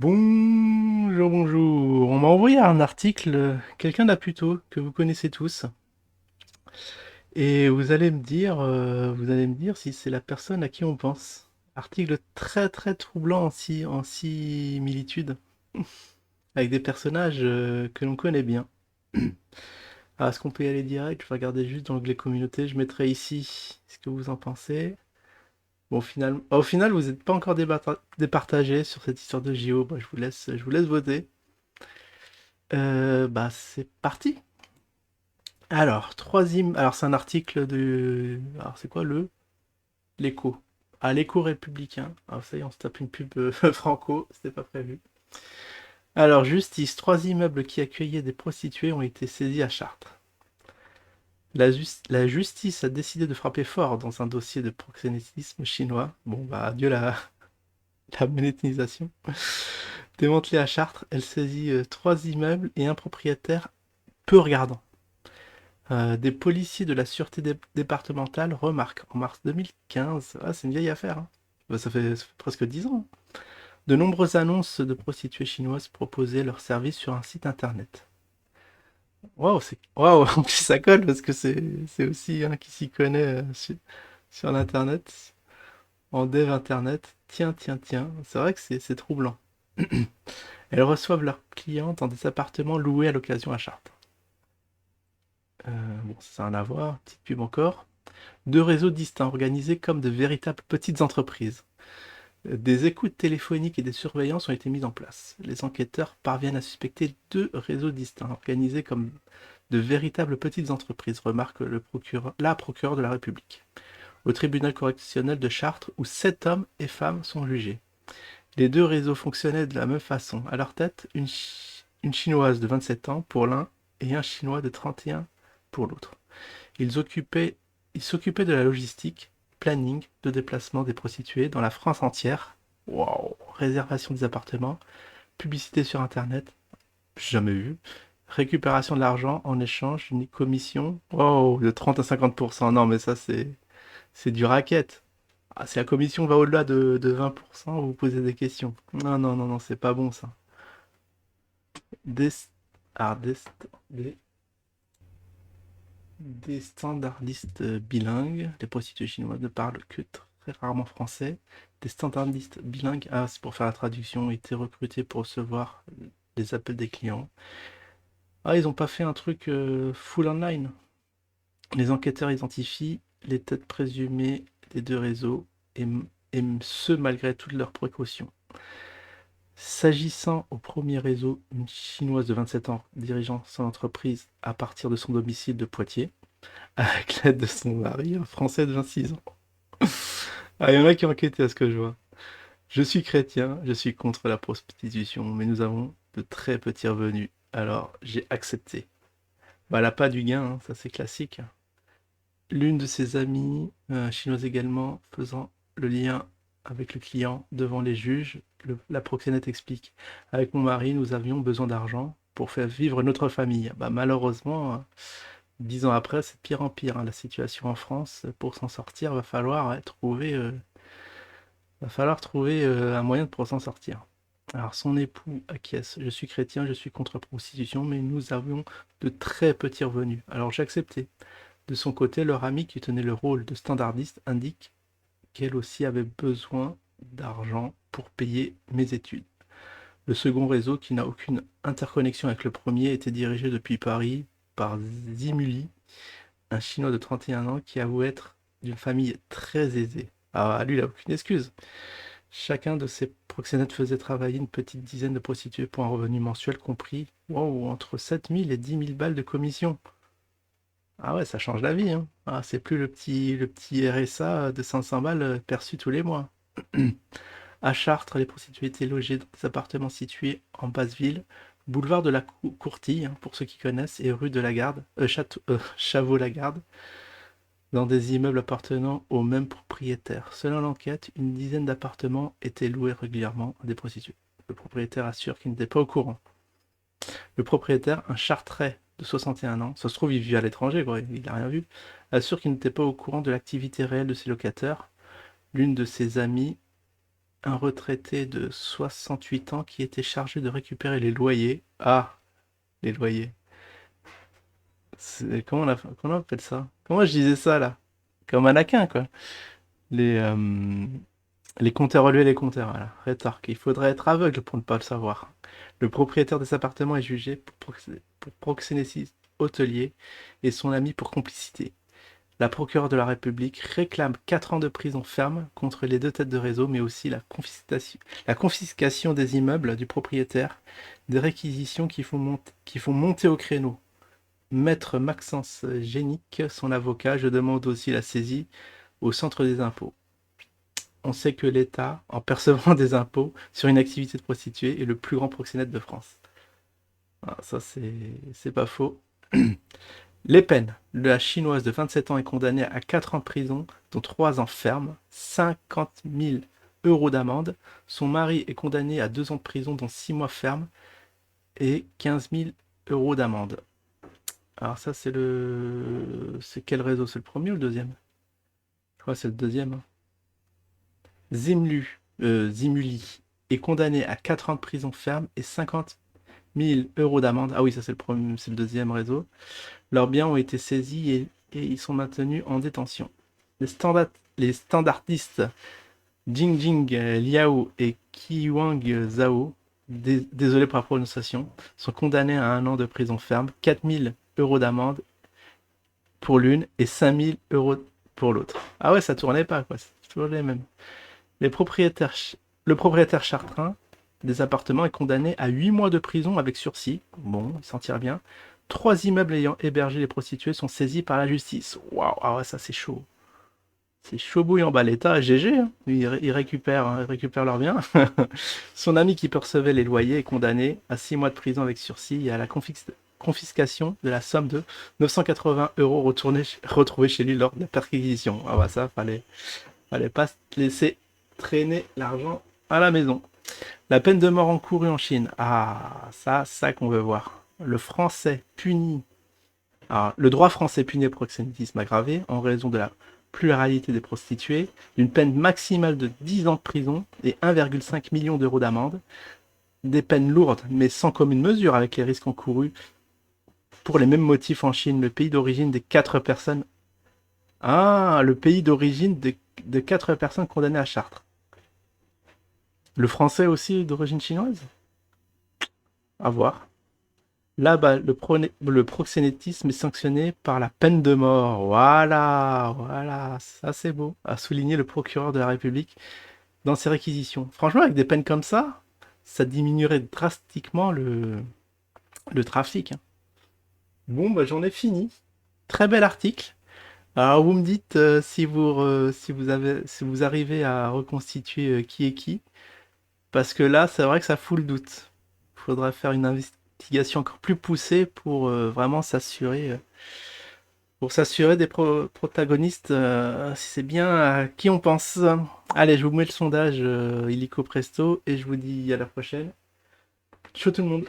Bonjour, bonjour. On m'a envoyé un article, quelqu'un d'Aputo, que vous connaissez tous. Et vous allez me dire si c'est la personne à qui on pense. Article très très troublant en similitude, avec des personnages que l'on connaît bien. Alors, est-ce qu'on peut y aller direct? Je vais regarder juste dans l'onglet communauté, je mettrai ici ce que vous en pensez. Bon, au final, vous n'êtes pas encore départagé sur cette histoire de JO. Bah, je vous laisse voter. Bah, c'est parti. Alors c'est un article de, alors c'est quoi l'Écho? Ah, l'Écho républicain. Alors ça y est, on se tape une pub franco, c'était pas prévu. Alors justice, trois immeubles qui accueillaient des prostituées ont été saisis à Chartres. La justice a décidé de frapper fort dans un dossier de proxénétisme chinois. Bon bah adieu la monétisation. Démantelée à Chartres, elle saisit trois immeubles et un propriétaire peu regardant. Des policiers de la sûreté départementale remarquent en mars 2015, ah, c'est une vieille affaire, hein. Bah, ça fait presque 10 ans, hein. De nombreuses annonces de prostituées chinoises proposaient leurs services sur un site internet. Waouh, en plus ça colle parce que c'est aussi un qui s'y connaît sur l'internet, en dev internet. Tiens, tiens, tiens, c'est vrai que c'est troublant. Elles reçoivent leurs clients dans des appartements loués à l'occasion à Chartres. Bon, ça n'a rien à voir, petite pub encore. Deux réseaux distincts organisés comme de véritables petites entreprises. Des écoutes téléphoniques et des surveillances ont été mises en place. Les enquêteurs parviennent à suspecter deux réseaux distincts organisés comme de véritables petites entreprises, remarque la procureure de la République, au tribunal correctionnel de Chartres où 7 hommes et femmes sont jugés. Les deux réseaux fonctionnaient de la même façon. À leur tête, une chinoise de 27 ans pour l'un et un chinois de 31 pour l'autre. Ils occupaient, ils s'occupaient de la logistique, planning de déplacement des prostituées dans la France entière. Waouh! Réservation des appartements, publicité sur internet, jamais vu. Récupération de l'argent en échange d'une commission. Wow, de 30 à 50%. Non, mais ça, c'est du racket. Ah, si la commission va au-delà de 20%, vous posez des questions. Non, non, non, non, c'est pas bon ça. Des, alors, des standardistes bilingues. Les prostituées chinoises ne parlent que très rarement français. Des standardistes bilingues, ah, c'est pour faire la traduction, ont été recrutés pour recevoir les appels des clients. Ah, ils ont pas fait un truc full online. Les enquêteurs identifient les têtes présumées des deux réseaux, et, et ce malgré toutes leurs précautions. S'agissant au premier réseau, une chinoise de 27 ans dirigeant son entreprise à partir de son domicile de Poitiers, avec l'aide de son mari, un Français de 26 ans. Ah, il y en a qui ont enquêté à ce que je vois. Je suis chrétien, je suis contre la prostitution, mais nous avons de très petits revenus. Alors, j'ai accepté. Bah, elle a pas du gain, hein, ça c'est classique. L'une de ses amies, chinoise également, faisant le lien avec le client devant les juges, la proxénète explique. Avec mon mari, nous avions besoin d'argent pour faire vivre notre famille. Bah, malheureusement, 10 ans après, c'est de pire en pire, hein, la situation en France. Pour s'en sortir, va falloir trouver un moyen pour s'en sortir. Alors son époux acquiesce. Je suis chrétien, je suis contre la prostitution, mais nous avions de très petits revenus. Alors j'ai accepté. De son côté, leur amie qui tenait le rôle de standardiste indique qu'elle aussi avait besoin d'argent pour payer mes études. Le second réseau, qui n'a aucune interconnexion avec le premier, était dirigé depuis Paris par Zimuli, un Chinois de 31 ans qui avoue être d'une famille très aisée. Ah, lui, il n'a aucune excuse. Chacun de ces proxénètes faisait travailler une petite dizaine de prostituées pour un revenu mensuel compris, wow, entre 7 000 et 10 000 balles de commission. Ah ouais, ça change la vie, hein. Ah, c'est plus le petit RSA de 500 balles perçu tous les mois. À Chartres, les prostituées étaient logées dans des appartements situés en basse ville, boulevard de la Courtille, hein, pour ceux qui connaissent, et rue de la Garde, Chavaux-la-Garde, dans des immeubles appartenant au même propriétaire. Selon l'enquête, une dizaine d'appartements étaient loués régulièrement à des prostituées. Le propriétaire assure qu'il n'était pas au courant. Le propriétaire, un Chartrais de 61 ans, ça se trouve il vit à l'étranger, quoi, il n'a rien vu, assure qu'il n'était pas au courant de l'activité réelle de ses locataires. L'une de ses amies un retraité de 68 ans qui était chargé de récupérer les loyers. Ah, les loyers. Comment on appelle ça? Comment je disais ça là? Comme Anakin, quoi. Les, euh, les compteurs relevés, les compteurs, voilà. Rétorque. Il faudrait être aveugle pour ne pas le savoir. Le propriétaire de cet appartement est jugé pour proxénétisme hôtelier et son ami pour complicité. La procureure de la République réclame 4 ans de prison ferme contre les deux têtes de réseau, mais aussi la confiscation des immeubles du propriétaire, des réquisitions qui font monter au créneau. Maître Maxence Génic, son avocat, je demande aussi la saisie au centre des impôts. On sait que l'État, en percevant des impôts sur une activité de prostituée, est le plus grand proxénète de France. Ah, ça, c'est pas faux. Les peines. La chinoise de 27 ans est condamnée à 4 ans de prison, dont 3 ans ferme, 50 000 euros d'amende. Son mari est condamné à 2 ans de prison, dont 6 mois ferme, et 15 000 euros d'amende. Alors ça, c'est le... C'est quel réseau? C'est le premier ou le deuxième? Je crois que c'est le deuxième, hein. Zimuli est condamné à 4 ans de prison ferme et 50 000 euros d'amende. Ah oui, ça c'est le deuxième réseau. Leurs biens ont été saisis et ils sont maintenus en détention. Les standardistes Jingjing Liao et Qiwang Zhao, désolé pour la prononciation, sont condamnés à 1 an de prison ferme, 4 000 euros d'amende pour l'une et 5 000 euros pour l'autre. Ah ouais, ça tournait pas, quoi. C'est toujours les mêmes. Les propriétaires, le propriétaire chartrain des appartements est condamné à 8 mois de prison avec sursis. Bon, il s'en tire bien. 3 immeubles ayant hébergé les prostituées sont saisis par la justice. Waouh, ah ouais, ça c'est chaud. C'est chaud bouillant. Bah l'État, GG, hein. Ils récupèrent leurs biens. Son ami qui percevait les loyers est condamné à 6 mois de prison avec sursis et à la confiscation de la somme de 980 euros retrouvés chez lui lors de la perquisition. Ah bah ça, fallait pas laisser traîner l'argent à la maison. La peine de mort encourue en Chine. Ah, ça qu'on veut voir. Le droit français punit le proxénétisme aggravé en raison de la pluralité des prostituées, d'une peine maximale de 10 ans de prison et 1,5 million d'euros d'amende. Des peines lourdes, mais sans commune mesure avec les risques encourus pour les mêmes motifs en Chine, le pays d'origine des 4 personnes. Ah, le pays d'origine de 4 personnes condamnées à Chartres. Le français aussi d'origine chinoise? À voir. Là, bah, le proxénétisme est sanctionné par la peine de mort. Voilà, voilà, ça c'est beau, a souligné le procureur de la République dans ses réquisitions. Franchement, avec des peines comme ça diminuerait drastiquement le trafic, hein. Bon, bah j'en ai fini. Très bel article. Alors vous me dites si vous arrivez à reconstituer qui est qui. Parce que là, c'est vrai que ça fout le doute. Il faudra faire une investigation encore plus poussée pour vraiment s'assurer des protagonistes, si c'est bien à qui on pense. Allez, je vous mets le sondage illico presto et je vous dis à la prochaine. Ciao tout le monde.